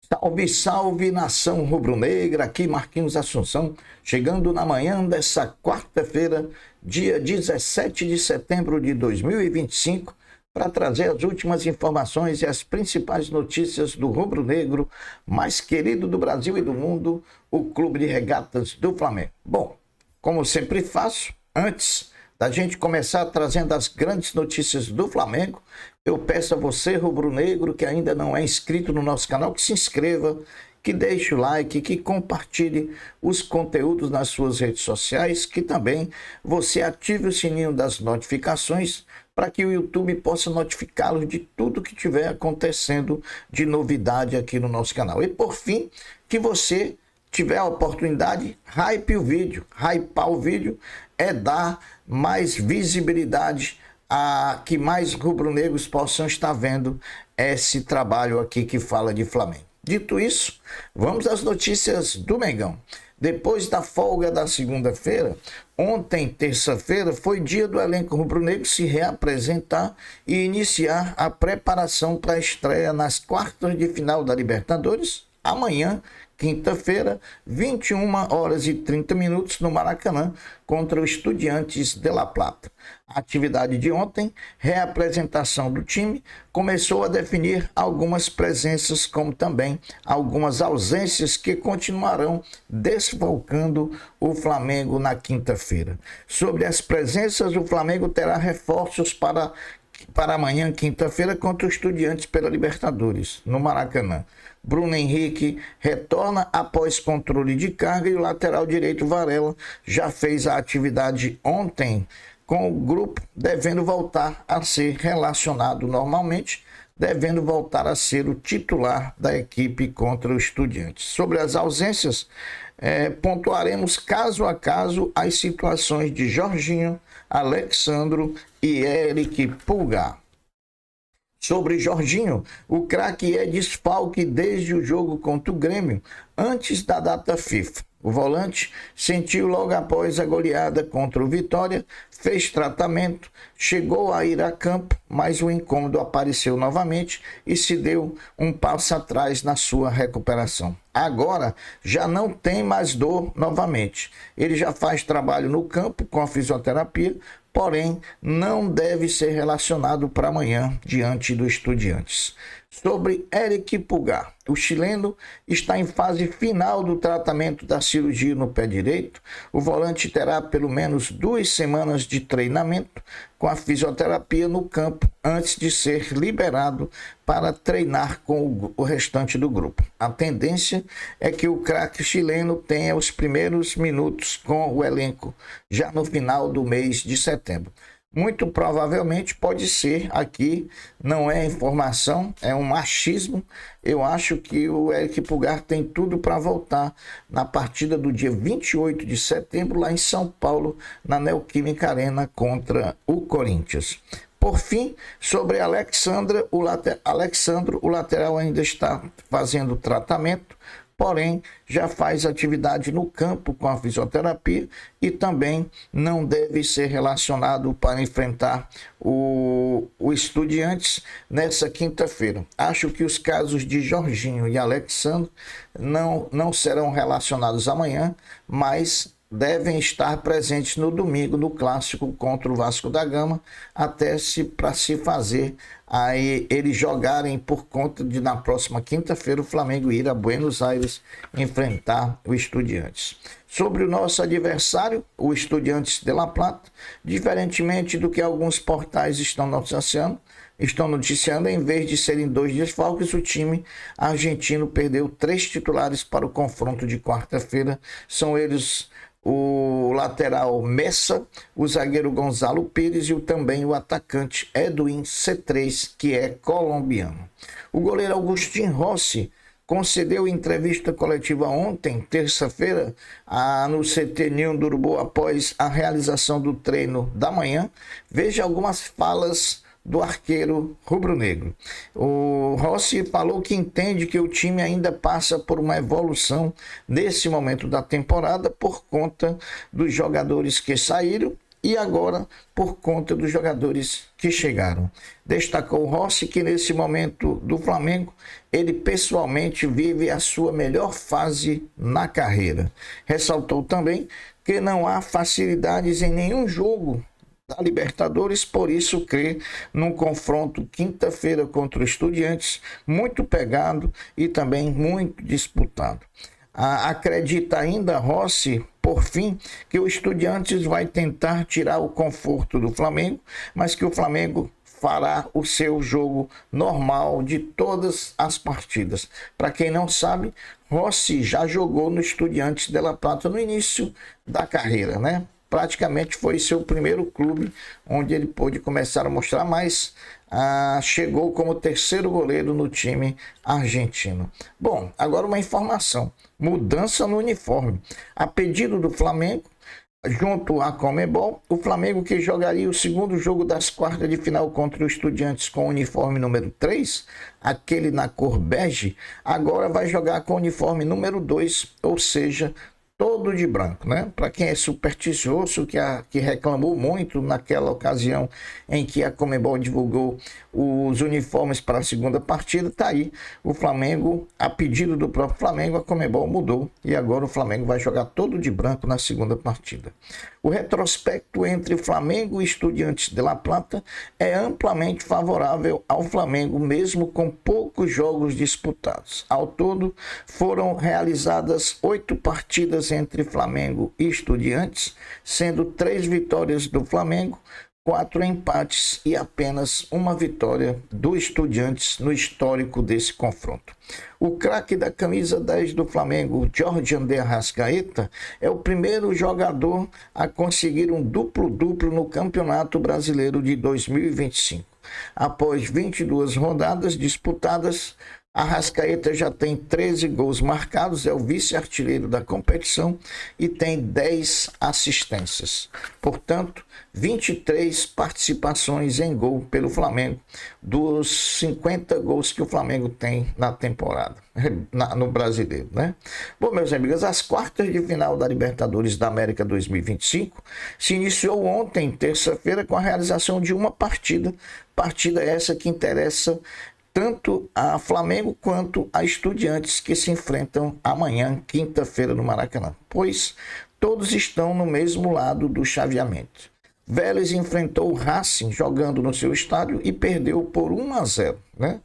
Salve, salve, nação rubro-negra, aqui Marquinhos Assunção, chegando na manhã dessa quarta-feira, dia 17 de setembro de 2025, para trazer as últimas informações e as principais notícias do rubro-negro mais querido do Brasil e do mundo, o Clube de Regatas do Flamengo. Bom, como sempre faço, antes da gente começar trazendo as grandes notícias do Flamengo, eu peço a você, rubro-negro, que ainda não é inscrito no nosso canal, que se inscreva, que deixe o like, que compartilhe os conteúdos nas suas redes sociais, que também você ative o sininho das notificações para que o YouTube possa notificá-los de tudo que estiver acontecendo de novidade aqui no nosso canal. E por fim, que você tiver a oportunidade, hype o vídeo. Hypar o vídeo é dar mais visibilidade a que mais rubro-negros possam estar vendo esse trabalho aqui que fala de Flamengo. Dito isso, vamos às notícias do Mengão. Depois da folga da segunda-feira, ontem, terça-feira, foi dia do elenco rubro-negro se reapresentar e iniciar a preparação para a estreia nas quartas de final da Libertadores, amanhã, quinta-feira, 21h30 no Maracanã, contra o Estudiantes de La Plata. A atividade de ontem, reapresentação do time, começou a definir algumas presenças, como também algumas ausências que continuarão desfalcando o Flamengo na quinta-feira. Sobre as presenças, o Flamengo terá reforços para amanhã, quinta-feira, contra o Estudiantes pela Libertadores, no Maracanã. Bruno Henrique retorna após controle de carga e o lateral direito Varela já fez a atividade ontem com o grupo, devendo voltar a ser relacionado normalmente, devendo voltar a ser o titular da equipe contra o Estudiantes. Sobre as ausências, pontuaremos caso a caso as situações de Jorginho, Alexandro e Eric Pulgar. Sobre Jorginho, o craque é desfalque desde o jogo contra o Grêmio, antes da data FIFA. O volante sentiu logo após a goleada contra o Vitória, fez tratamento, chegou a ir a campo, mas o incômodo apareceu novamente e se deu um passo atrás na sua recuperação. Agora já não tem mais dor novamente. Ele já faz trabalho no campo com a fisioterapia, porém não deve ser relacionado para amanhã diante do Estudiantes. Sobre Eric Pulgar, o chileno está em fase final do tratamento da cirurgia no pé direito. O volante terá pelo menos 2 semanas de treinamento com a fisioterapia no campo antes de ser liberado para treinar com o restante do grupo. A tendência é que o craque chileno tenha os primeiros minutos com o elenco já no final do mês de setembro. Muito provavelmente pode ser aqui, não é informação, é um machismo. Eu acho que o Eric Pulgar tem tudo para voltar na partida do dia 28 de setembro, lá em São Paulo, na Neoquímica Arena contra o Corinthians. Por fim, sobre Alexandro, o lateral ainda está fazendo tratamento, porém já faz atividade no campo com a fisioterapia e também não deve ser relacionado para enfrentar o Estudiantes nessa quinta-feira. Acho que os casos de Jorginho e Alexandro não serão relacionados amanhã, mas devem estar presentes no domingo no clássico contra o Vasco da Gama, até para se fazer aí eles jogarem por conta de na próxima quinta-feira o Flamengo ir a Buenos Aires enfrentar o Estudiantes. Sobre o nosso adversário, o Estudiantes de La Plata, diferentemente do que alguns portais estão noticiando, em vez de serem 2 desfalques, o time argentino perdeu 3 titulares para o confronto de quarta-feira. São eles o lateral Messa, o zagueiro Gonzalo Pires e também o atacante Edwin C3, que é colombiano. O goleiro Agustín Rossi concedeu entrevista coletiva ontem, terça-feira, no CT Ninho do Urubu, após a realização do treino da manhã. Veja algumas falas do arqueiro rubro-negro. O Rossi falou que entende que o time ainda passa por uma evolução nesse momento da temporada por conta dos jogadores que saíram e agora por conta dos jogadores que chegaram. Destacou Rossi que nesse momento do Flamengo, ele pessoalmente vive a sua melhor fase na carreira. Ressaltou também que não há facilidades em nenhum jogo da Libertadores, por isso crê num confronto quinta-feira contra o Estudiantes, muito pegado e também muito disputado. Acredita ainda Rossi, por fim, que o Estudiantes vai tentar tirar o conforto do Flamengo, mas que o Flamengo fará o seu jogo normal de todas as partidas. Para quem não sabe, Rossi já jogou no Estudiantes de La Plata no início da carreira, né? Praticamente foi seu primeiro clube onde ele pôde começar a mostrar mais. Chegou como terceiro goleiro no time argentino. Bom, agora uma informação: mudança no uniforme. A pedido do Flamengo, junto à Conmebol, o Flamengo, que jogaria o segundo jogo das quartas de final contra o Estudiantes com o uniforme número 3, aquele na cor bege, agora vai jogar com o uniforme número 2, ou seja, todo de branco, né? Para quem é supersticioso, que reclamou muito naquela ocasião em que a Conmebol divulgou os uniformes para a segunda partida, tá aí o Flamengo, a pedido do próprio Flamengo, a Conmebol mudou e agora o Flamengo vai jogar todo de branco na segunda partida. O retrospecto entre Flamengo e Estudiantes de La Plata é amplamente favorável ao Flamengo, mesmo com poucos jogos disputados. Ao todo, foram realizadas 8 partidas entre Flamengo e Estudiantes, sendo 3 vitórias do Flamengo, 4 empates e apenas uma vitória do Estudiantes no histórico desse confronto. O craque da camisa 10 do Flamengo, Jorge de Arrascaeta, é o primeiro jogador a conseguir um duplo-duplo no Campeonato Brasileiro de 2025. Após 22 rodadas disputadas, Arrascaeta já tem 13 gols marcados, é o vice-artilheiro da competição e tem 10 assistências. Portanto, 23 participações em gol pelo Flamengo, dos 50 gols que o Flamengo tem na temporada, no Brasileiro, né? Bom, meus amigos, as quartas de final da Libertadores da América 2025 se iniciou ontem, terça-feira, com a realização de uma partida essa que interessa tanto a Flamengo quanto a Estudiantes, que se enfrentam amanhã, quinta-feira, no Maracanã, pois todos estão no mesmo lado do chaveamento. Vélez enfrentou o Racing jogando no seu estádio e perdeu por 1-0, né?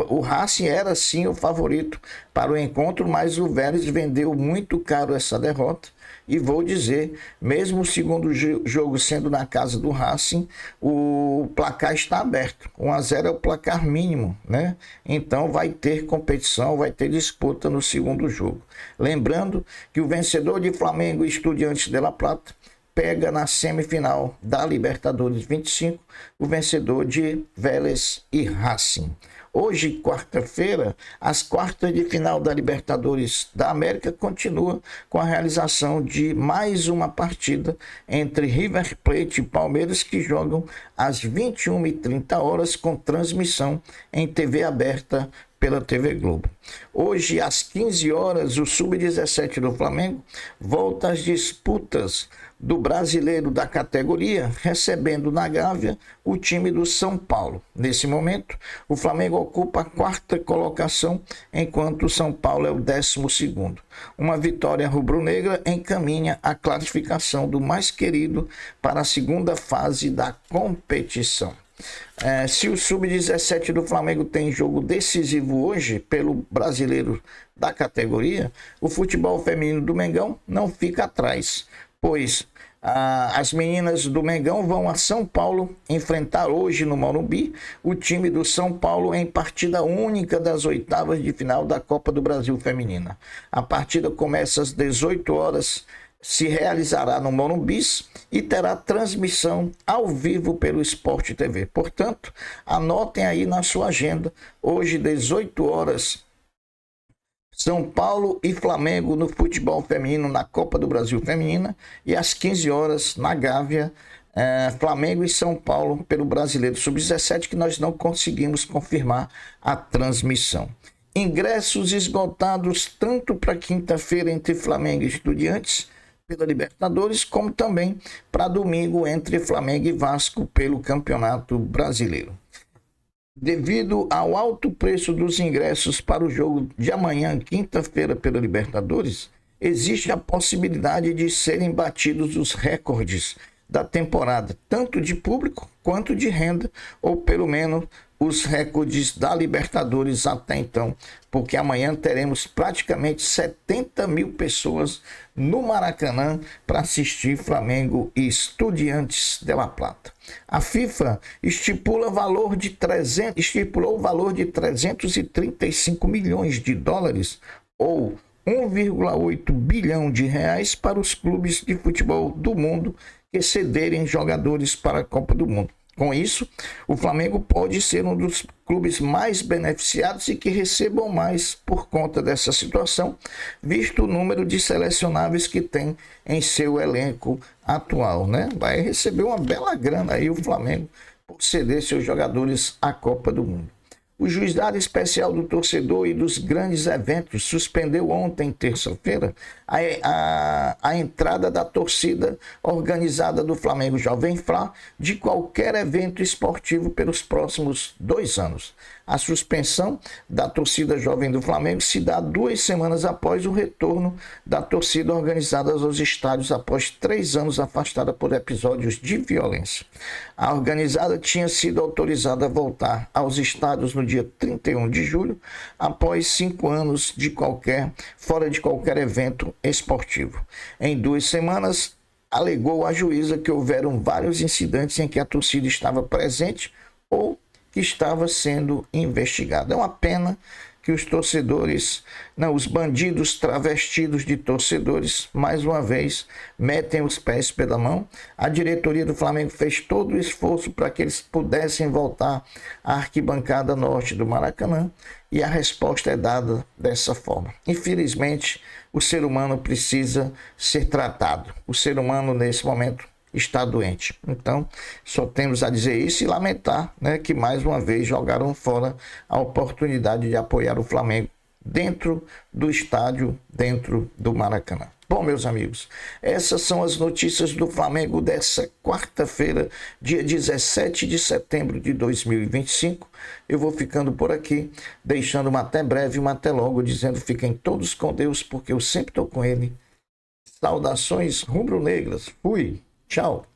O Racing era sim o favorito para o encontro, mas o Vélez vendeu muito caro essa derrota. E vou dizer, mesmo o segundo jogo sendo na casa do Racing, o placar está aberto. 1-0 é o placar mínimo, né? Então vai ter competição, vai ter disputa no segundo jogo. Lembrando que o vencedor de Flamengo e Estudiantes de La Plata pega na semifinal da Libertadores 25 o vencedor de Vélez e Racing. Hoje, quarta-feira, as quartas de final da Libertadores da América continua com a realização de mais uma partida entre River Plate e Palmeiras, que jogam às 21h30 com transmissão em TV aberta pela TV Globo. Hoje, às 15 horas, o Sub-17 do Flamengo volta às disputas do Brasileiro da categoria, recebendo na Gávea o time do São Paulo. Nesse momento, o Flamengo ocupa a 4ª colocação, enquanto o São Paulo é o 12º. Uma vitória rubro-negra encaminha a classificação do mais querido para a segunda fase da competição. Se o Sub-17 do Flamengo tem jogo decisivo hoje pelo Brasileiro da categoria, o futebol feminino do Mengão não fica atrás, pois as meninas do Mengão vão a São Paulo enfrentar hoje no Morumbi o time do São Paulo em partida única das oitavas de final da Copa do Brasil Feminina. A partida começa às 18 horas, se realizará no Morumbi e terá transmissão ao vivo pelo Sport TV. Portanto, anotem aí na sua agenda, hoje 18 horas, São Paulo e Flamengo no futebol feminino na Copa do Brasil Feminina, e às 15 horas na Gávea, Flamengo e São Paulo pelo Brasileiro Sub-17, que nós não conseguimos confirmar a transmissão. Ingressos esgotados tanto para quinta-feira entre Flamengo e Estudiantes, pela Libertadores, como também para domingo entre Flamengo e Vasco pelo Campeonato Brasileiro. Devido ao alto preço dos ingressos para o jogo de amanhã, quinta-feira, pela Libertadores, existe a possibilidade de serem batidos os recordes da temporada, tanto de público quanto de renda, ou pelo menos os recordes da Libertadores até então, porque amanhã teremos praticamente 70 mil pessoas no Maracanã para assistir Flamengo e Estudiantes de La Plata. A FIFA estipulou o valor de 335 milhões de dólares, ou 1,8 bilhão de reais, para os clubes de futebol do mundo que cederem jogadores para a Copa do Mundo. Com isso, o Flamengo pode ser um dos clubes mais beneficiados e que recebam mais por conta dessa situação, visto o número de selecionáveis que tem em seu elenco atual, né? Vai receber uma bela grana aí o Flamengo por ceder seus jogadores à Copa do Mundo. O Juizado Especial do Torcedor e dos Grandes Eventos suspendeu ontem, terça-feira, a entrada da torcida organizada do Flamengo Jovem Flá de qualquer evento esportivo pelos próximos 2 anos. A suspensão da torcida jovem do Flamengo se dá 2 semanas após o retorno da torcida organizada aos estádios após 3 anos afastada por episódios de violência. A organizada tinha sido autorizada a voltar aos estádios no dia 31 de julho, após 5 anos fora de qualquer evento esportivo. Em 2 semanas, alegou a juíza que houveram vários incidentes em que a torcida estava presente ou que estava sendo investigada. É uma pena que os torcedores, os bandidos travestidos de torcedores, mais uma vez, metem os pés pela mão. A diretoria do Flamengo fez todo o esforço para que eles pudessem voltar à arquibancada norte do Maracanã, e a resposta é dada dessa forma. Infelizmente, o ser humano precisa ser tratado. O ser humano, nesse momento, está doente. Então, só temos a dizer isso e lamentar, que mais uma vez jogaram fora a oportunidade de apoiar o Flamengo dentro do estádio, dentro do Maracanã. Bom, meus amigos, essas são as notícias do Flamengo dessa quarta-feira, dia 17 de setembro de 2025. Eu vou ficando por aqui, deixando uma até breve, uma até logo, dizendo: fiquem todos com Deus, porque eu sempre estou com Ele. Saudações rubro-negras. Fui. Tchau.